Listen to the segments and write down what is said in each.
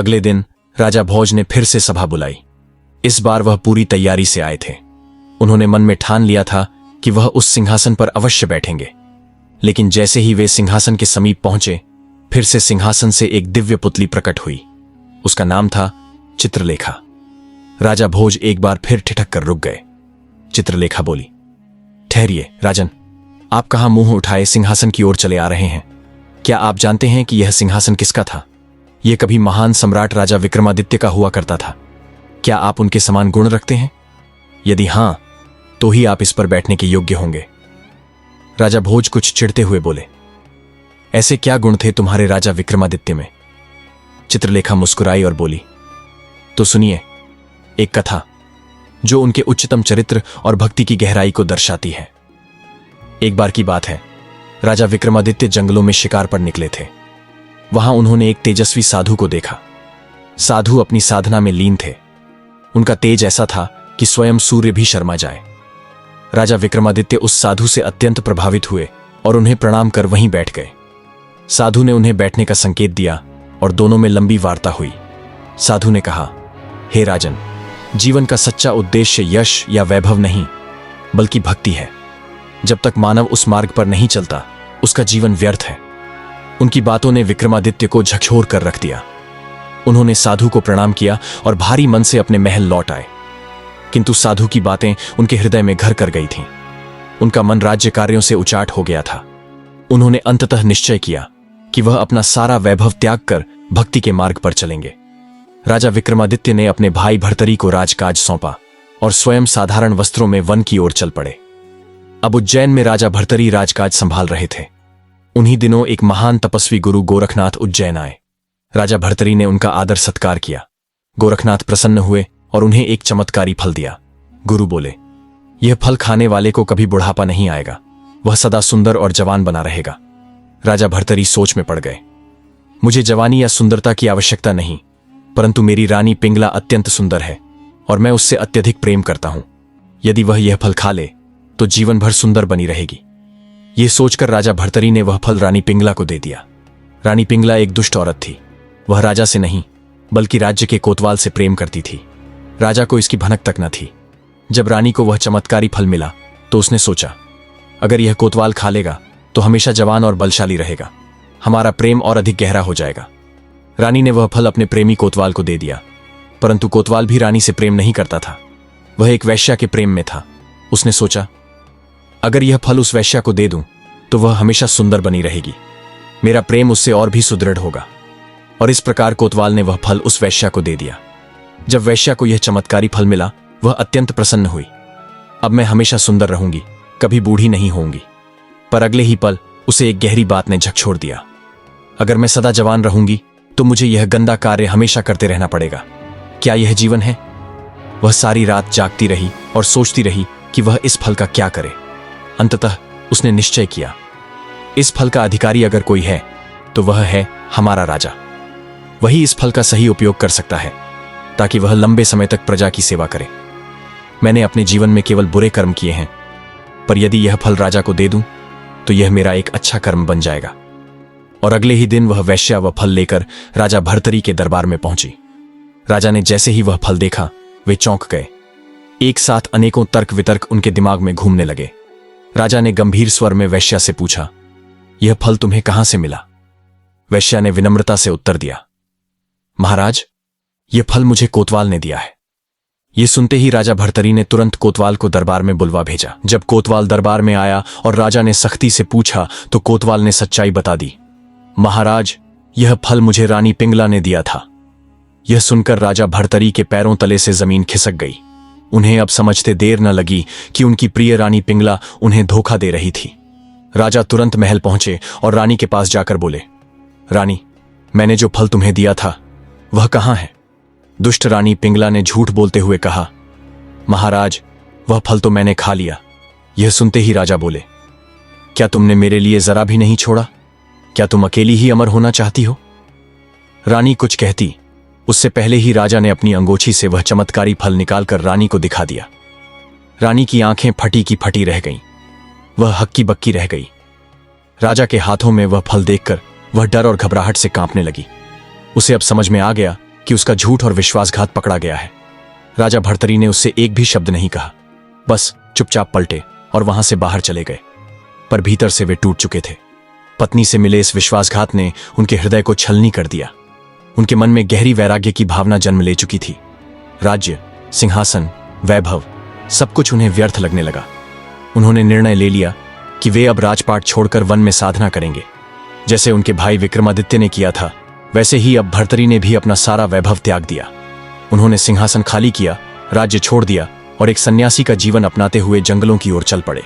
अगले दिन राजा भोज ने फिर से सभा बुलाई। इस बार वह पूरी तैयारी से आए थे। उन्होंने मन में ठान लिया था कि वह उस सिंहासन पर अवश्य बैठेंगे। लेकिन जैसे ही वे सिंहासन के समीप पहुंचे, फिर से सिंहासन से एक दिव्य पुतली प्रकट हुई। उसका नाम था चित्रलेखा। राजा भोज एक बार फिर ठिठक कर रुक गए। चित्रलेखा बोली, ठहरिए राजन, आप कहां मुंह उठाए सिंहासन की ओर चले आ रहे हैं? क्या आप जानते हैं कि यह सिंहासन किसका था? यह कभी महान सम्राट राजा विक्रमादित्य का हुआ करता था। क्या आप उनके समान गुण रखते हैं? यदि हां, तो ही आप इस पर बैठने के योग्य होंगे। राजा भोज कुछ चिढ़ते हुए बोले, ऐसे क्या गुण थे तुम्हारे राजा विक्रमादित्य में? चित्रलेखा मुस्कुराई और बोली, तो सुनिए एक कथा जो उनके उच्चतम चरित्र और भक्ति की गहराई को दर्शाती है। एक बार की बात है, राजा विक्रमादित्य जंगलों में शिकार पर निकले थे। वहां उन्होंने एक तेजस्वी साधु को देखा। साधु अपनी साधना में लीन थे। उनका तेज ऐसा था कि स्वयं सूर्य भी शर्मा जाए। राजा विक्रमादित्य उस साधु से अत्यंत प्रभावित हुए और उन्हें प्रणाम कर वहीं बैठ गए। साधु ने उन्हें बैठने का संकेत दिया और दोनों में लंबी वार्ता हुई। साधु ने कहा, हे राजन, जीवन का सच्चा उद्देश्य यश या वैभव नहीं, बल्कि भक्ति है। जब तक मानव उस मार्ग पर नहीं चलता, उसका जीवन व्यर्थ है। उनकी बातों ने विक्रमादित्य को झकझोर कर रख दिया। उन्होंने साधु को प्रणाम किया और भारी मन से अपने महल लौट आए। किंतु साधु की बातें उनके हृदय में घर कर गई थीं। उनका मन राज्य कार्यों से उचाट हो गया था। उन्होंने अंततः निश्चय किया कि वह अपना सारा वैभव त्याग कर भक्ति के मार्ग पर चलेंगे। राजा विक्रमादित्य ने अपने भाई भर्तरी को राजकाज सौंपा और स्वयं साधारण वस्त्रों में वन की ओर चल पड़े। अब उज्जैन में राजा भर्तरी राजकाज संभाल रहे थे। उन्हीं दिनों एक महान तपस्वी गुरु गोरखनाथ उज्जैन आए। राजा भर्तरी ने उनका आदर सत्कार किया। गोरखनाथ प्रसन्न हुए और उन्हें एक चमत्कारी फल दिया। गुरु बोले, यह फल खाने वाले को कभी बुढ़ापा नहीं आएगा, वह सदा सुंदर और जवान बना रहेगा। राजा भर्तरी सोच में पड़ गए। मुझे जवानी या सुंदरता की आवश्यकता नहीं, परंतु मेरी रानी पिंगला अत्यंत सुंदर है और मैं उससे अत्यधिक प्रेम करता हूं। यदि वह यह फल खा ले तो जीवन भर सुंदर बनी रहेगी। यह सोचकर राजा भर्तरी ने वह फल रानी पिंगला को दे दिया। रानी पिंगला एक दुष्ट औरत थी। वह राजा से नहीं, बल्कि राज्य के कोतवाल से प्रेम करती थी। राजा को इसकी भनक तक न थी। जब रानी को वह चमत्कारी फल मिला तो उसने सोचा, अगर यह कोतवाल खा लेगा तो हमेशा जवान और बलशाली रहेगा, हमारा प्रेम और अधिक गहरा हो जाएगा। रानी ने वह फल अपने प्रेमी कोतवाल को दे दिया, परंतु कोतवाल भी रानी से प्रेम नहीं करता था। वह एक वैश्या के प्रेम में था। उसने सोचा, अगर यह फल उस वैश्या को दे दूं तो वह हमेशा सुंदर बनी रहेगी, मेरा प्रेम उससे और भी सुदृढ़ होगा। और इस प्रकार कोतवाल ने वह फल उस वैश्या को दे दिया। जब वैश्या को यह चमत्कारी फल मिला, वह अत्यंत प्रसन्न हुई। अब मैं हमेशा सुंदर रहूंगी, कभी बूढ़ी नहीं होंगी। पर अगले ही पल उसे एक गहरी बात ने झकझोर दिया। अगर मैं सदा जवान रहूंगी तो मुझे यह गंदा कार्य हमेशा करते रहना पड़ेगा। क्या यह जीवन है? वह सारी रात जागती रही और सोचती रही कि वह इस फल का क्या करे। अंततः उसने निश्चय किया, इस फल का अधिकारी अगर कोई है तो वह है हमारा राजा। वही इस फल का सही उपयोग कर सकता है ताकि वह लंबे समय तक प्रजा की सेवा करे। मैंने अपने जीवन में केवल बुरे कर्म किए हैं, पर यदि यह फल राजा को दे दूं तो यह मेरा एक अच्छा कर्म बन जाएगा। और अगले ही दिन वह वैश्या वह फल लेकर राजा भर्तरी के दरबार में पहुंची। राजा ने जैसे ही वह फल देखा, वे चौंक गए। एक साथ अनेकों तर्क वितर्क उनके दिमाग में घूमने लगे। राजा ने गंभीर स्वर में वैश्या से पूछा, यह फल तुम्हें कहां से मिला? वैश्या ने विनम्रता से उत्तर दिया, महाराज, यह फल मुझे कोतवाल ने दिया है। यह सुनते ही राजा भर्तरी ने तुरंत कोतवाल को दरबार में बुलवा भेजा। जब कोतवाल दरबार में आया और राजा ने सख्ती से पूछा तो कोतवाल ने सच्चाई बता दी। महाराज, यह फल मुझे रानी पिंगला ने दिया था। यह सुनकर राजा भर्तरी के पैरों तले से जमीन खिसक गई। उन्हें अब समझते देर न लगी कि उनकी प्रिय रानी पिंगला उन्हें धोखा दे रही थी। राजा तुरंत महल पहुंचे और रानी के पास जाकर बोले, रानी, मैंने जो फल तुम्हें दिया था वह कहां है? दुष्ट रानी पिंगला ने झूठ बोलते हुए कहा, महाराज, वह फल तो मैंने खा लिया। यह सुनते ही राजा बोले, क्या तुमने मेरे लिए जरा भी नहीं छोड़ा? क्या तुम अकेली ही अमर होना चाहती हो? रानी कुछ कहती, उससे पहले ही राजा ने अपनी अंगोछी से वह चमत्कारी फल निकालकर रानी को दिखा दिया। रानी की आंखें फटी की फटी रह गईं। वह हक्की बक्की रह गई। राजा के हाथों में वह फल देखकर वह डर और घबराहट से कांपने लगी। उसे अब समझ में आ गया कि उसका झूठ और विश्वासघात पकड़ा गया है। राजा भर्तरी ने उससे एक भी शब्द नहीं कहा, बस चुपचाप पलटे और वहां से बाहर चले गए। पर भीतर से वे टूट चुके थे। पत्नी से मिले इस विश्वासघात ने उनके हृदय को छलनी कर दिया। उनके मन में गहरी वैराग्य की भावना जन्म ले चुकी थी। राज्य, सिंहासन, वैभव, सब कुछ उन्हें व्यर्थ लगने लगा। उन्होंने निर्णय ले लिया कि वे अब राजपाट छोड़कर वन में साधना करेंगे। जैसे उनके भाई विक्रमादित्य ने किया था, वैसे ही अब भर्तरी ने भी अपना सारा वैभव त्याग दिया। उन्होंने सिंहासन खाली किया, राज्य छोड़ दिया और एक सन्यासी का जीवन अपनाते हुए जंगलों की ओर चल पड़े।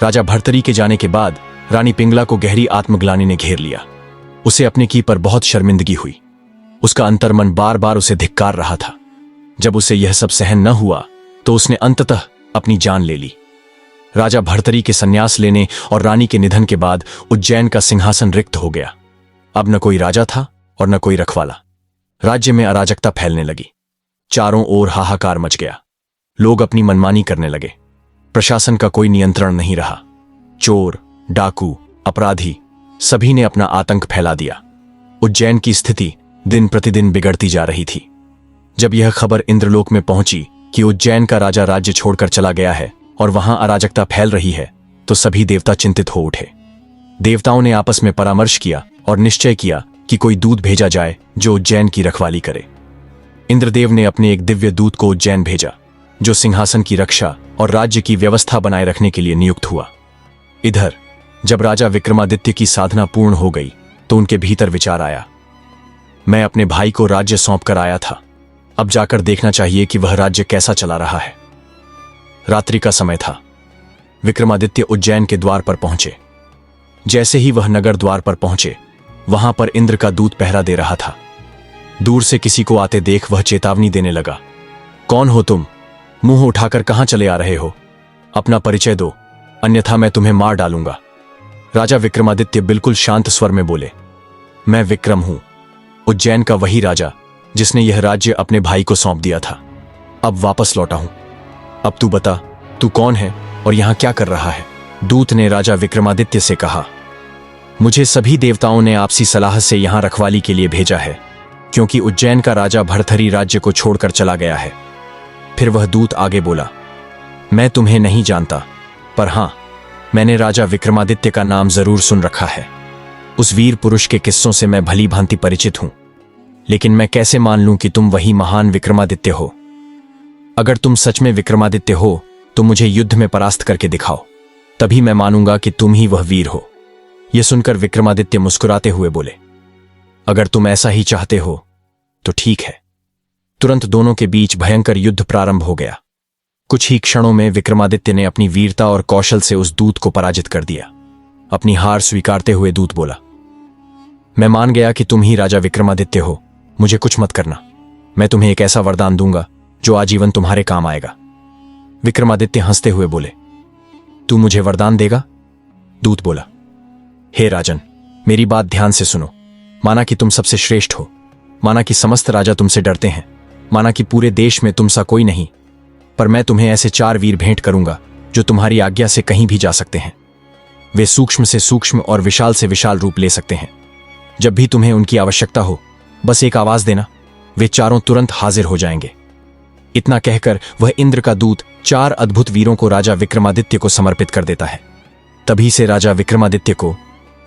राजा भर्तरी के जाने के बाद रानी पिंगला को गहरी आत्मग्लानि ने घेर लिया। उसे अपने की पर बहुत शर्मिंदगी हुई। उसका अंतर्मन बार बार उसे धिक्कार रहा था। जब उसे यह सब सहन न हुआ तो उसने अंततः अपनी जान ले ली। राजा भर्तरी के संन्यास लेने और रानी के निधन के बाद उज्जैन का सिंहासन रिक्त हो गया। अब न कोई राजा था और न कोई रखवाला। राज्य में अराजकता फैलने लगी। चारों ओर हाहाकार मच गया। लोग अपनी मनमानी करने लगे। प्रशासन का कोई नियंत्रण नहीं रहा। चोर, डाकू, अपराधी सभी ने अपना आतंक फैला दिया। उज्जैन की स्थिति दिन प्रतिदिन बिगड़ती जा रही थी। जब यह खबर इंद्रलोक में पहुंची कि उज्जैन का राजा राज्य छोड़कर चला गया है और वहां अराजकता फैल रही है, तो सभी देवता चिंतित हो उठे। देवताओं ने आपस में परामर्श किया और निश्चय किया कि कोई दूत भेजा जाए जो उज्जैन की रखवाली करे। इंद्रदेव ने अपने एक दिव्य दूत को उज्जैन भेजा, जो सिंहासन की रक्षा और राज्य की व्यवस्था बनाए रखने के लिए नियुक्त हुआ। इधर जब राजा विक्रमादित्य की साधना पूर्ण हो गई तो उनके भीतर विचार आया, मैं अपने भाई को राज्य सौंप कर आया था, अब जाकर देखना चाहिए कि वह राज्य कैसा चला रहा है। रात्रि का समय था। विक्रमादित्य उज्जैन के द्वार पर पहुंचे। जैसे ही वह नगर द्वार पर पहुंचे, वहां पर इंद्र का दूत पहरा दे रहा था। दूर से किसी को आते देख वह चेतावनी देने लगा, कौन हो तुम? मुंह उठाकर कहां चले आ रहे हो? अपना परिचय दो, अन्यथा मैं तुम्हें मार डालूंगा। राजा विक्रमादित्य बिल्कुल शांत स्वर में बोले, मैं विक्रम हूं, उज्जैन का वही राजा जिसने यह राज्य अपने भाई को सौंप दिया था। अब वापस लौटा हूं। अब तू बता, तू कौन है और यहां क्या कर रहा है? दूत ने राजा विक्रमादित्य से कहा, मुझे सभी देवताओं ने आपसी सलाह से यहां रखवाली के लिए भेजा है, क्योंकि उज्जैन का राजा भर्तरी राज्य को छोड़कर चला गया है। फिर वह दूत आगे बोला, मैं तुम्हें नहीं जानता, पर हां, मैंने राजा विक्रमादित्य का नाम जरूर सुन रखा है। उस वीर पुरुष के किस्सों से मैं भली भांति परिचित हूं, लेकिन मैं कैसे मान लूं कि तुम वही महान विक्रमादित्य हो? अगर तुम सच में विक्रमादित्य हो तो मुझे युद्ध में परास्त करके दिखाओ, तभी मैं मानूंगा कि तुम ही वह वीर हो। यह सुनकर विक्रमादित्य मुस्कुराते हुए बोले, अगर तुम ऐसा ही चाहते हो तो ठीक है। तुरंत दोनों के बीच भयंकर युद्ध प्रारंभ हो गया। कुछ ही क्षणों में विक्रमादित्य ने अपनी वीरता और कौशल से उस दूत को पराजित कर दिया। अपनी हार स्वीकारते हुए दूत बोला, मैं मान गया कि तुम ही राजा विक्रमादित्य हो, मुझे कुछ मत करना। मैं तुम्हें एक ऐसा वरदान दूंगा जो आजीवन तुम्हारे काम आएगा। विक्रमादित्य हंसते हुए बोले, तू मुझे वरदान देगा? दूत बोला, हे राजन, मेरी बात ध्यान से सुनो। माना कि तुम सबसे श्रेष्ठ हो, माना कि समस्त राजा तुमसे डरते हैं, माना कि पूरे देश में तुम सा कोई नहीं, पर मैं तुम्हें ऐसे 4 वीर भेंट करूंगा जो तुम्हारी आज्ञा से कहीं भी जा सकते हैं। वे सूक्ष्म से सूक्ष्म और विशाल से विशाल रूप ले सकते हैं। जब भी तुम्हें उनकी आवश्यकता हो, बस एक आवाज देना, वे चारों तुरंत हाजिर हो जाएंगे। इतना कहकर वह इंद्र का दूत 4 अद्भुत वीरों को राजा विक्रमादित्य को समर्पित कर देता है। तभी से राजा विक्रमादित्य को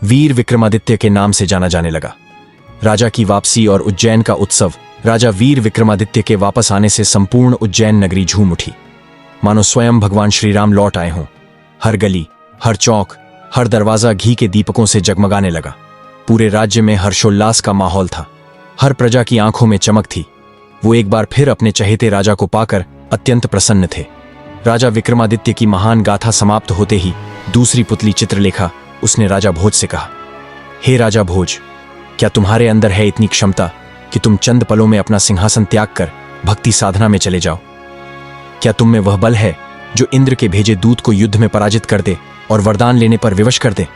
वीर विक्रमादित्य के नाम से जाना जाने लगा। राजा की वापसी और उज्जैन का उत्सव, राजा वीर विक्रमादित्य के वापस आने से संपूर्ण उज्जैन नगरी झूम उठी, मानो स्वयं भगवान श्री राम लौट आए हों। हर गली, हर चौक, हर दरवाजा घी के दीपकों से जगमगाने लगा। पूरे राज्य में हर्षोल्लास का माहौल था। हर प्रजा की आंखों में चमक थी। वो एक बार फिर अपने चहेते राजा को पाकर अत्यंत प्रसन्न थे। राजा विक्रमादित्य की महान गाथा समाप्त होते ही दूसरी पुतली चित्रलेखा उसने राजा भोज से कहा, हे राजा भोज, क्या तुम्हारे अंदर है इतनी क्षमता कि तुम चंद पलों में अपना सिंहासन त्याग कर भक्ति साधना में चले जाओ? क्या तुम में वह बल है जो इंद्र के भेजे दूत को युद्ध में पराजित कर दे और वरदान लेने पर विवश कर दे?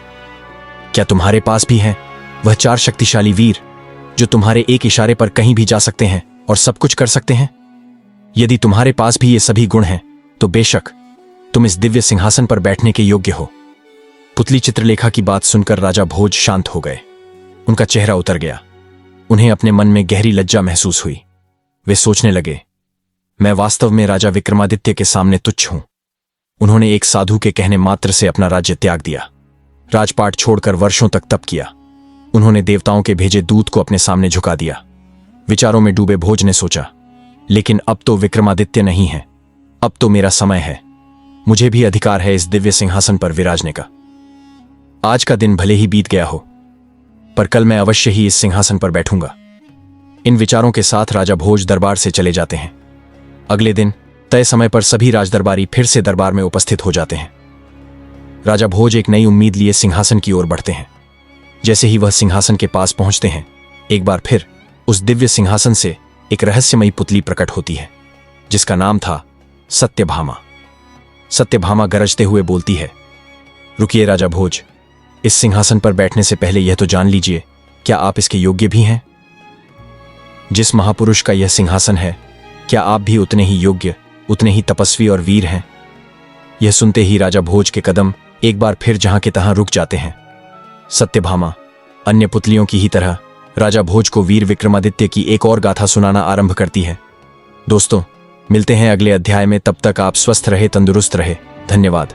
क्या तुम्हारे पास भी हैं वह 4 शक्तिशाली वीर जो तुम्हारे एक इशारे पर कहीं भी जा सकते हैं और सब कुछ कर सकते हैं? यदि तुम्हारे पास भी ये सभी गुण हैं तो बेशक तुम इस दिव्य सिंहासन पर बैठने के योग्य हो। पुतली चित्रलेखा की बात सुनकर राजा भोज शांत हो गए। उनका चेहरा उतर गया। उन्हें अपने मन में गहरी लज्जा महसूस हुई। वे सोचने लगे, मैं वास्तव में राजा विक्रमादित्य के सामने तुच्छ हूं। उन्होंने एक साधु के कहने मात्र से अपना राज्य त्याग दिया, राजपाट छोड़कर वर्षों तक तप किया। उन्होंने देवताओं के भेजे दूत को अपने सामने झुका दिया। विचारों में डूबे भोज ने सोचा, लेकिन अब तो विक्रमादित्य नहीं है, अब तो मेरा समय है। मुझे भी अधिकार है इस दिव्य सिंहासन पर विराजने का। आज का दिन भले ही बीत गया हो, पर कल मैं अवश्य ही इस सिंहासन पर बैठूंगा। इन विचारों के साथ राजा भोज दरबार से चले जाते हैं। अगले दिन तय समय पर सभी राजदरबारी फिर से दरबार में उपस्थित हो जाते हैं। राजा भोज एक नई उम्मीद लिए सिंहासन की ओर बढ़ते हैं। जैसे ही वह सिंहासन के पास पहुंचते हैं, एक बार फिर उस दिव्य सिंहासन से एक रहस्यमयी पुतली प्रकट होती है, जिसका नाम था सत्यभामा। सत्यभामा गरजते हुए बोलती है, रुकिए राजा भोज, इस सिंहासन पर बैठने से पहले यह तो जान लीजिए, क्या आप इसके योग्य भी हैं? जिस महापुरुष का यह सिंहासन है, क्या आप भी उतने ही योग्य, उतने ही तपस्वी और वीर हैं? यह सुनते ही राजा भोज के कदम एक बार फिर जहां के तहां रुक जाते हैं। सत्यभामा अन्य पुतलियों की ही तरह राजा भोज को वीर विक्रमादित्य की एक और गाथा सुनाना आरंभ करती है। दोस्तों, मिलते हैं अगले अध्याय में। तब तक आप स्वस्थ रहे, तंदुरुस्त रहे। धन्यवाद।